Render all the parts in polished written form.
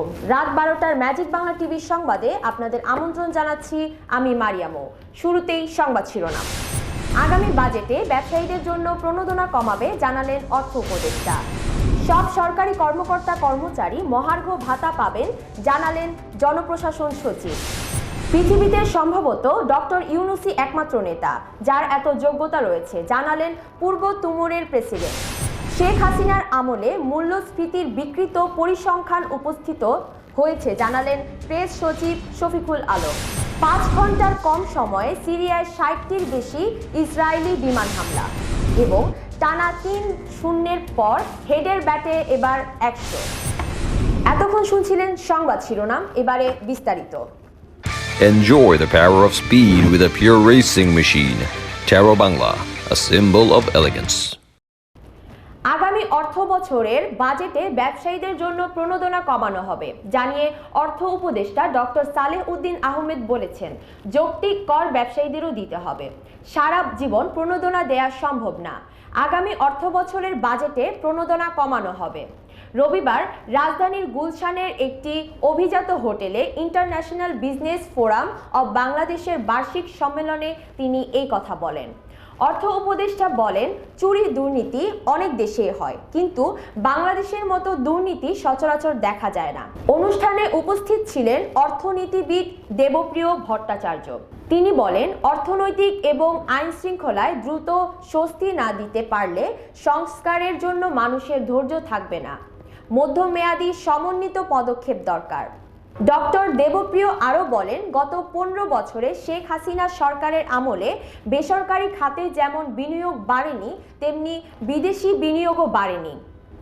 আলাইকুম। রাত 12টার ম্যাজিক বাংলা টিভির সংবাদে আপনাদের আমন্ত্রণ জানাচ্ছি আমি মারিয়ামো। শুরুতেই সংবাদ শিরোনাম। আগামী বাজেটে ব্যবসায়ীদের জন্য প্রণোদনা কমাবে জানালেন অর্থ উপদেষ্টা। সব সরকারি কর্মকর্তা কর্মচারী মহার্ঘ ভাতা পাবেন জানালেন জনপ্রশাসন সচিব। পৃথিবীতে সম্ভবত ডক্টর ইউনূসই একমাত্র নেতা যার এত যোগ্যতা রয়েছে জানালেন পূর্ব তিমুরের প্রেসিডেন্ট। শেখ হাসিনার আমলে মূল্যস্ফীতির বিকৃত পরিসংখ্যান উপস্থিত হয়েছে জানালেন প্রেস সচিব শফিকুল আলম। 5 ঘন্টার কম সময়ে সিরিয়ায় 60টির বেশি ইসরায়েলি বিমান হামলা এবং টানা 3-0 পর হেডের ব্যাটে এবার 100। এতক্ষণ শুনছিলেন সংবাদ শিরোনাম, এবারে বিস্তারিত। Enjoy the power of speed with a pure racing machine. Taro Bangla, a symbol of elegance. আগামী অর্থ বছরের বাজেটে ব্যবসায়ীদের জন্য প্রণোদনা কমানো হবে জানিয়ে অর্থ উপদেষ্টা ডক্টর সালেহ উদ্দিন আহমেদ বলেছেন, যৌক্তিক কর ব্যবসায়ীদেরও দিতে হবে। সারা জীবন প্রণোদনা দেয়া সম্ভব না। আগামী অর্থ বছরের বাজেটে প্রণোদনা কমানো হবে। রবিবার রাজধানীর গুলশানের একটি অভিজাত হোটেলে ইন্টারন্যাশনাল বিজনেস ফোরাম অব বাংলাদেশের বার্ষিক সম্মেলনে তিনি এই কথা বলেন। অর্থ উপদেষ্টা বলেন, চুরি দুর্নীতি অনেক দেশে হয়, কিন্তু বাংলাদেশের মতো দুর্নীতি সচরাচর দেখা যায় না। অনুষ্ঠানে উপস্থিত ছিলেন অর্থনীতিবিদ দেবপ্রিয় ভট্টাচার্য। তিনি বলেন, অর্থনৈতিক এবং আইন শৃঙ্খলায় দ্রুত স্বস্তি না দিতে পারলে সংস্কারের জন্য মানুষের ধৈর্য থাকবে না। মধ্যমেয়াদী সমন্বিত পদক্ষেপ দরকার। ডক্টর দেবপ্রিয় আরও বলেন, গত 15 বছরে শেখ হাসিনা সরকারের আমলে বেসরকারি খাতে যেমন বিনিয়োগ বাড়েনি, তেমনি বিদেশি বিনিয়োগও বাড়েনি।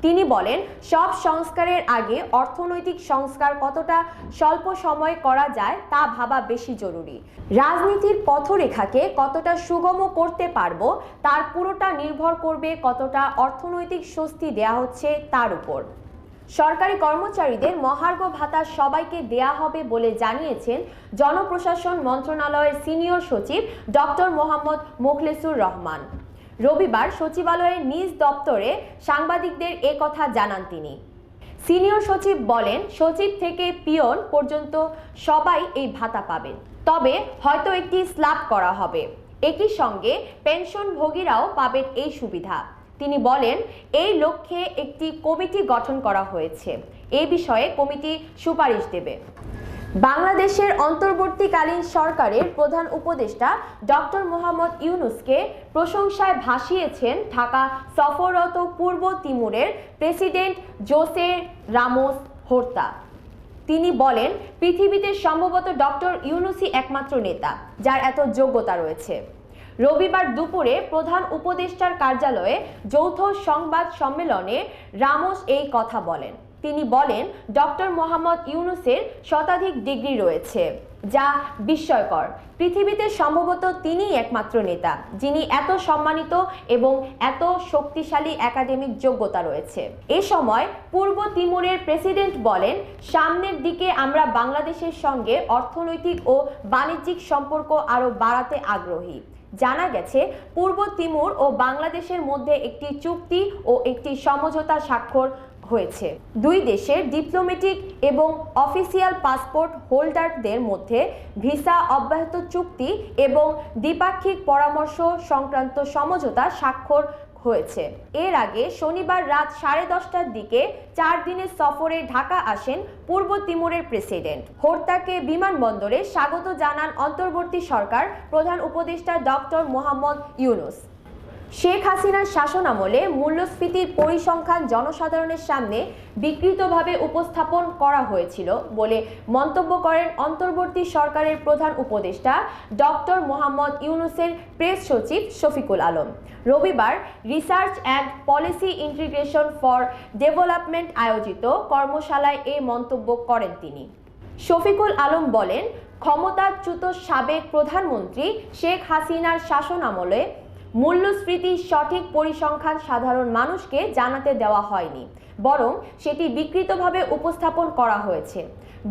তিনি বলেন, সব সংস্কারের আগে অর্থনৈতিক সংস্কার কতটা স্বল্প সময়ে করা যায় তা ভাবা বেশি জরুরি। রাজনীতির পথরেখাকে কতটা সুগম করতে পারবো তার পুরোটা নির্ভর করবে কতটা অর্থনৈতিক স্বস্তি দেয়া হচ্ছে তার উপর। সরকারি কর্মচারীদের মহার্ঘ ভাতা সবাইকে দেয়া হবে বলে জানিয়েছেন জনপ্রশাসন মন্ত্রণালয়ের সিনিয়র সচিব ডক্টর মোহাম্মদ মোখলেসুর রহমান। রবিবার সচিবালয়ের নিজ দপ্তরে সাংবাদিকদের এ কথা জানান তিনি। সিনিয়র সচিব বলেন, সচিব থেকে পিয়ন পর্যন্ত সবাই এই ভাতা পাবেন, তবে হয়তো একটি স্ল্যাব করা হবে। একই সঙ্গে পেনশনভোগীরাও পাবেন এই সুবিধা। তিনি বলেন, এই লক্ষ্যে একটি কমিটি গঠন করা হয়েছে। এই বিষয়ে কমিটি সুপারিশ দেবে। বাংলাদেশের অন্তর্বর্তীকালীন সরকারের প্রধান উপদেষ্টা ডক্টর মোহাম্মদ ইউনূসকে প্রশংসায় ভাসিয়েছেন ঢাকা সফররত পূর্ব তিমুরের প্রেসিডেন্ট জোসে রামোস হোর্তা। তিনি বলেন, পৃথিবীতে সম্ভবত ডক্টর ইউনূসই একমাত্র নেতা যার এত যোগ্যতা রয়েছে। রবিবার দুপুরে প্রধান উপদেষ্টার কার্যালয়ে যৌথ সংবাদ সম্মেলনে রামোস এই কথা বলেন। তিনি বলেন, ডক্টর মোহাম্মদ ইউনূসের শতাধিক ডিগ্রি রয়েছে, যা বিস্ময়কর। পৃথিবীতে সম্ভবত তিনিই একমাত্র নেতা যিনি এত সম্মানিত এবং এত শক্তিশালী একাডেমিক যোগ্যতা রয়েছে। এ সময় পূর্ব তিমুরের প্রেসিডেন্ট বলেন, সামনের দিকে আমরা বাংলাদেশের সঙ্গে অর্থনৈতিক ও বাণিজ্যিক সম্পর্ক আরও বাড়াতে আগ্রহী। জানা গেছে, পূর্ব তিমুর ও বাংলাদেশের মধ্যে একটি চুক্তি ও একটি সমঝোতা স্বাক্ষর হয়েছে। দুই দেশের ডিপ্লোম্যাটিক এবং অফিসিয়াল পাসপোর্ট হোল্ডারদের মধ্যে ভিসা অব্যাহত চুক্তি এবং দ্বিপাক্ষিক পরামর্শ সংক্রান্ত সমঝোতা স্বাক্ষর হয়েছে। এর আগে শনিবার রাত 10:30টার দিকে 4 দিনের সফরে ঢাকা আসেন পূর্ব তিমুরের প্রেসিডেন্ট। হোর্তাকে বিমানবন্দরে স্বাগত জানান অন্তর্বর্তী সরকার প্রধান উপদেষ্টা ডক্টর মোহাম্মদ ইউনূস। শেখ হাসিনার শাসনামলে মূল্যস্ফীতির পরিসংখ্যান জনসাধারণের সামনে বিকৃতভাবে উপস্থাপন করা হয়েছিল বলে মন্তব্য করেন অন্তর্বর্তী সরকারের প্রধান উপদেষ্টা ডক্টর মোহাম্মদ ইউনূসের প্রেস সচিব শফিকুল আলম। রবিবার research and policy integration for development আয়োজিত কর্মশালায় এই মন্তব্য করেন তিনি। শফিকুল আলম বলেন, ক্ষমতাচ্যুত সাবেক প্রধানমন্ত্রী শেখ হাসিনার শাসনামলে মূল্যস্ফীতির সঠিক পরিসংখ্যান সাধারণ মানুষকে জানাতে দেওয়া হয়নি, বরং সেটি বিকৃতভাবে উপস্থাপন করা হয়েছে।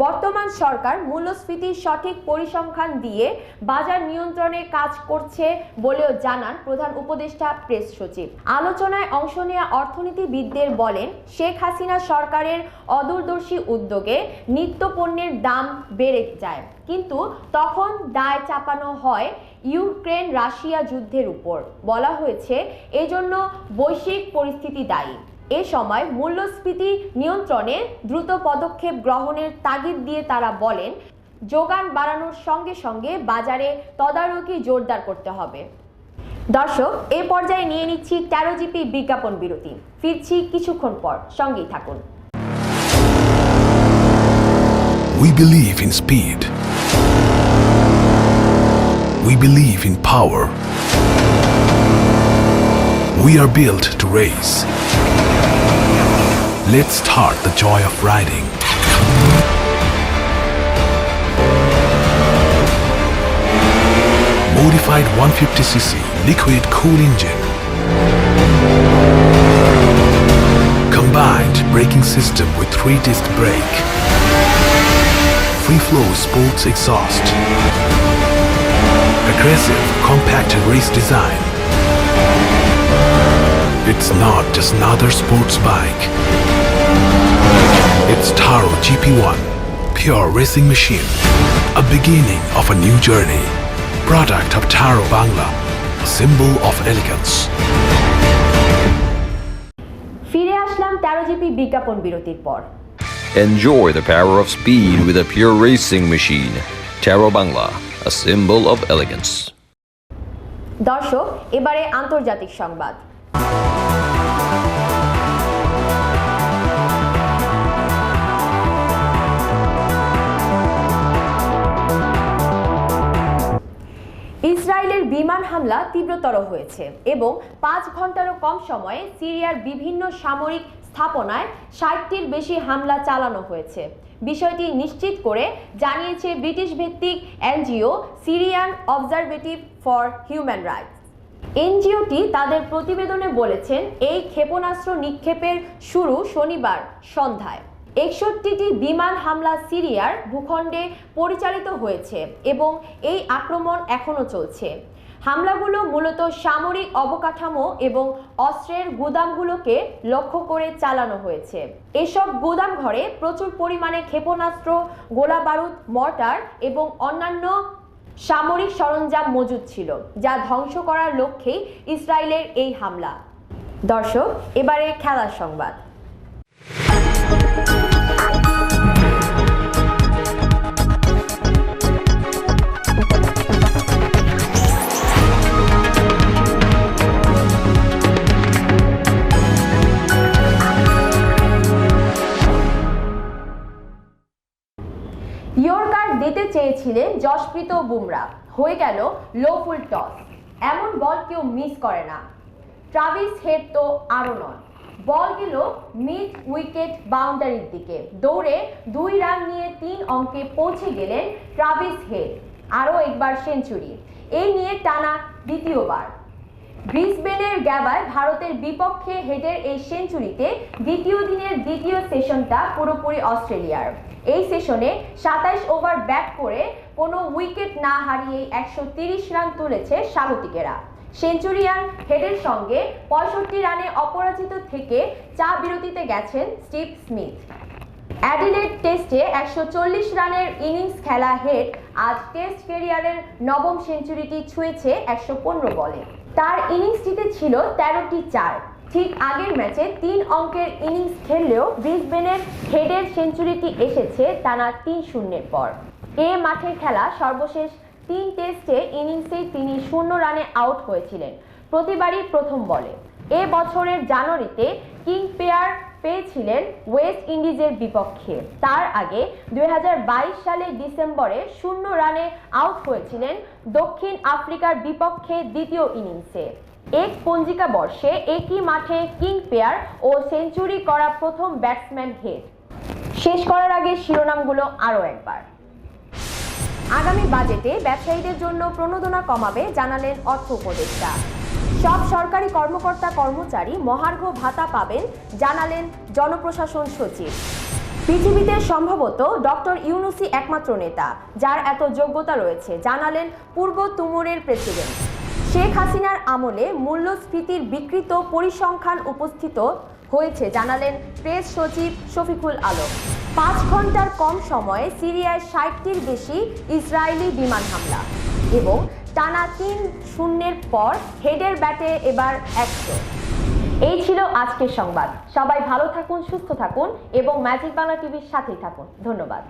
বর্তমান সরকার মূল্যস্ফীতির সঠিক পরিসংখ্যান দিয়ে বাজার নিয়ন্ত্রণে কাজ করছে বলেও জানান প্রধান উপদেষ্টা প্রেস সচিব। আলোচনায় অংশ নেওয়া অর্থনীতিবিদদের বলেন, শেখ হাসিনা সরকারের অদূরদর্শী উদ্যোগে নিত্যপণ্যের দাম বেড়ে যায়, কিন্তু তখন দায় চাপানো হয় ইউক্রেন রাশিয়া যুদ্ধের উপর। বলা হয়েছে এজন্য বৈশ্বিক পরিস্থিতি দায়ী। এ সময় মূল্যস্ফীতি নিয়ন্ত্রণে দ্রুত পদক্ষেপ গ্রহণের তাগিদ দিয়ে তারা বলেন, যোগান বাড়ানোর সঙ্গে সঙ্গে বাজারে তদারকি জোরদার করতে হবে। দর্শক, এই পর্যায়ে নিয়ে নিচ্ছি 13 জিপি বিজ্ঞাপন বিরতি। ফিরছি কিছুক্ষণ পর, সঙ্গেই থাকুন। We believe in speed. We believe in power. We are built to race. Let's start the joy of riding. Modified 150cc liquid cool engine. Combined braking system with 3-disc brake. Free flow sports exhaust. Aggressive compacted race design. It's not just another sports bike. It's Taro GP1, pure racing machine. A beginning of a new journey. Product of Taro Bangla, a symbol of elegance. ফিরে আসলাম 13 GP বিজ্ঞাপন বিরতির পর। Enjoy the power of speed with a pure racing machine. Taro Bangla, a symbol of elegance. দর্শক, এবারে আন্তর্জাতিক সংবাদ। ইসরায়েলের বিমান হামলা তীব্রতর হয়েছে এবং 5 ঘন্টারও কম সময়ে সিরিয়ার বিভিন্ন সামরিক স্থাপনায় 60টির বেশি হামলা চালানো হয়েছে। বিষয়টি নিশ্চিত করে জানিয়েছে ব্রিটিশ ভিত্তিক NGO Syrian Observatory for Human Rights. এনজিওটি তাদের প্রতিবেদনে বলেছেন, এই ক্ষেপণাস্ত্র নিক্ষেপের শুরু শনিবার সন্ধ্যায়। 61টি বিমান হামলা সিরিয়ার ভূখণ্ডে পরিচালিত হয়েছে এবং এই আক্রমণ এখনও চলছে। হামলাগুলো মূলত সামরিক অবকাঠামো এবং অস্ত্রের গুদামগুলোকে লক্ষ্য করে চালানো হয়েছে। এসব গুদাম ঘরে প্রচুর পরিমাণে ক্ষেপণাস্ত্র, গোলাবারুদ, মর্টার এবং অন্যান্য সামরিক সরঞ্জাম মজুদ ছিল, যা ধ্বংস করার লক্ষ্যেই ইসরায়েলের এই হামলা। দর্শক, এবারে খেলার সংবাদ। ইয়র্কার দিতে চেয়েছিলেন জশপ্রীত বুমরা, হয়ে গেল লো ফুল টস। এমন বল কেউ মিস করে না। ট্রাভিস হেড তো আরও নয়। বল গেল মিড উইকেট বাউন্ডারির দিকে। দৌড়ে 2 রান নিয়ে 3 অঙ্কে পৌঁছে গেলেন ট্রাভিস হেড। আরও একবার সেঞ্চুরি, এই নিয়ে টানা দ্বিতীয়বার। ব্রিসবেনের গ্যাবায় ভারতের বিপক্ষে হেডের এই সেঞ্চুরিতে দ্বিতীয় দিনের দ্বিতীয় সেশনটা পুরোপুরি অস্ট্রেলিয়ার। এই সেশনে 27 ওভার ব্যাট করে কোনো উইকেট না হারিয়ে 130 রান তুলেছে স্বাগতিকেরা। সেঞ্চুরিয়ান হেডের সঙ্গে 65 রানে অপরাজিত থেকে চা বিরতিতে গেছেন স্টিভ স্মিথ। অ্যাডিলেড টেস্টে 140 রানের ইনিংস খেলা হেড আজ টেস্ট ক্যারিয়ারের 9ম সেঞ্চুরিটি ছুঁয়েছে 115 বলে। তার ইনিংসটিতে ছিল 13টি 4। ঠিক আগের ম্যাচে 3 অঙ্কের ইনিংস খেললেও ব্রিসবেনের হেডের সেঞ্চুরিটি এসেছে টানা 3-0 পর। এ মাঠে খেলা সর্বশেষ 3 টেস্টে ইনিংসেই তিনি 0 রানে আউট হয়েছিলেন, প্রতিবারই প্রথম বলে। এ বছরের জানুয়ারিতে কিং পেয়ার পেয়েছিলেন ওয়েস্ট ইন্ডিজের বিপক্ষে। তার আগে 2022 সালের ডিসেম্বরে 0 রানে আউট হয়েছিলেন দক্ষিণ আফ্রিকার বিপক্ষে দ্বিতীয় ইনিংসে। এক পঞ্জিকা বর্ষে একই মাঠে কিং পেয়ার ও সেঞ্চুরি করা প্রথম ব্যাটসম্যান হেড। শেষ করার আগে শিরোনামগুলো আরও একবার। আগামী বাজেটে ব্যবসায়ীদের জন্য প্রণোদনা কমাবে জানালেন অর্থ উপদেষ্টা। সব সরকারি কর্মকর্তা কর্মচারী মহার্ঘ ভাতা পাবেন জানালেন জনপ্রশাসন সচিব। পৃথিবীতে সম্ভবত ডক্টর ইউনূসই একমাত্র নেতা যার এত যোগ্যতা রয়েছে, জানালেন পূর্ব তিমুরের প্রেসিডেন্ট। শেখ হাসিনার আমলে মূল্যস্ফীতির বিকৃত পরিসংখ্যান উপস্থিত হয়েছে, জানালেন প্রেস সচিব শফিকুল আলম। 5 ঘন্টার কম সময়ে সিরিয়ায় 60টির বেশি ইসরায়েলি বিমান হামলা এবং টানা 3-0 পর হেডের ব্যাটে এবার 100। এই ছিল আজকের সংবাদ। সবাই ভালো থাকুন, সুস্থ থাকুন এবং ম্যাজিক বাংলা টিভির সাথেই থাকুন। ধন্যবাদ।